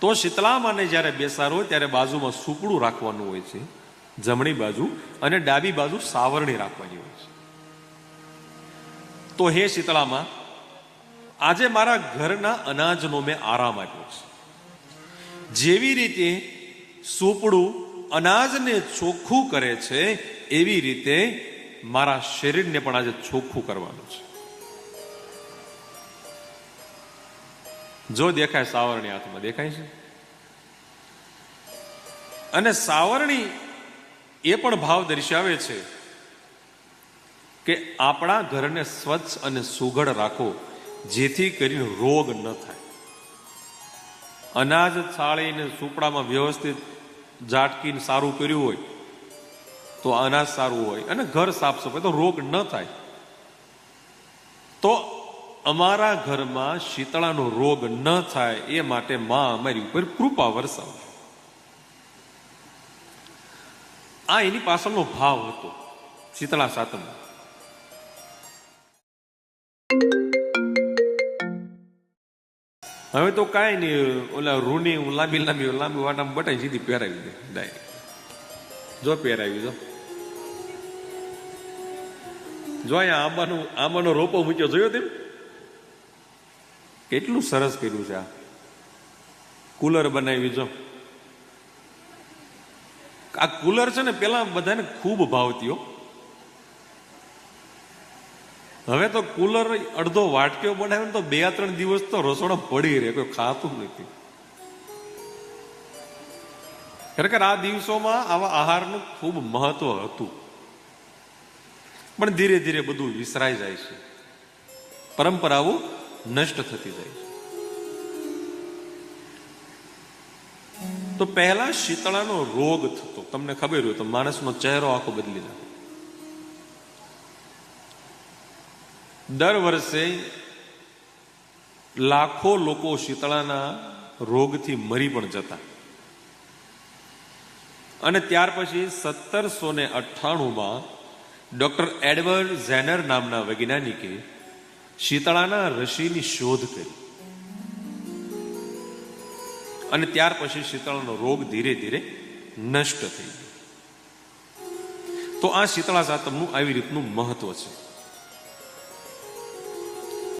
તો શીતળામાને જ્યારે બેસાડો હોય ત્યારે બાજુમાં સુપડું રાખવાનું હોય છે, જમણી બાજુ, અને ડાબી બાજુ સાવરણી રાખવાની હોય છે. તો હે શીતળામાં, આજે મારા ઘરના અનાજનો મેં આરામ આપ્યો છે. જેવી રીતે સુપડું અનાજને ચોખ્ખું કરે છે, એવી રીતે મારા શરીરને પણ આજે ચોખ્ખું કરવાનું છે. જો દેખાય સાવરણી હાથમાં દેખાય છે, અને સાવરણી એ પણ ભાવ દર્શાવે છે કે આપણા ઘરને સ્વચ્છ અને સુઘડ રાખો, જેથી કરીને રોગ ન થાય. અનાજ છાળીને સુપડામાં વ્યવસ્થિત ઝાટકીને સારું કર્યું હોય તો અનાજ સારું હોય, અને ઘર સાફ સફાઈ તો રોગ ન થાય. તો અમારા ઘરમાં શીતળાનો રોગ ન થાય એ માટે માં અમારી ઉપર કૃપા વરસાવે. આ એની પાછળનો ભાવ હતો શીતળા સાતમ. હવે તો કાંઈ નહીં, ઓલા રૂની લાંબી લાંબી લાંબી વાટામાં બટાઈ સીધી પહેરાવી દે ડાયરેક્ટ. જો પહેરાવી જો અહીંયા આંબાનો રોપો મૂક્યો, જોયો તેમ કેટલું સરસ કર્યું છે. આ કુલર બનાવી, જો આ કુલર છે ને પેલા બધાને ખૂબ ભાવતી. હવે તો કુલર અડધો વાટક્યો બનાવ્યો ને તો 2-3 દિવસ તો રસોડા પડી રહે, કોઈ ખાતું નથી. ખરેખર આ દિવસોમાં આવા આહારનું ખૂબ મહત્વ હતું, પણ ધીરે ધીરે બધું વિસરાઈ જાય છે, પરંપરાઓ નષ્ટ થતી જાય છે. તો પહેલા શીતળાનો રોગ થતો, તમને ખબર હોય તો માણસનો ચહેરો આખો બદલી નાખે. દર વર્ષે લાખો લોકો શીતળાના રોગથી મરી પણ જતા. અને ત્યાર પછી 1798માં ડોક્ટર એડવર્ડ ઝેનર નામના વૈજ્ઞાનિકે શીતળાના રસીની શોધ કરી, અને ત્યાર પછી શીતળાનો રોગ ધીરે ધીરે નષ્ટ થઈ ગયો. તો આ શીતળા સાતમનું આવી રીતનું મહત્વ છે.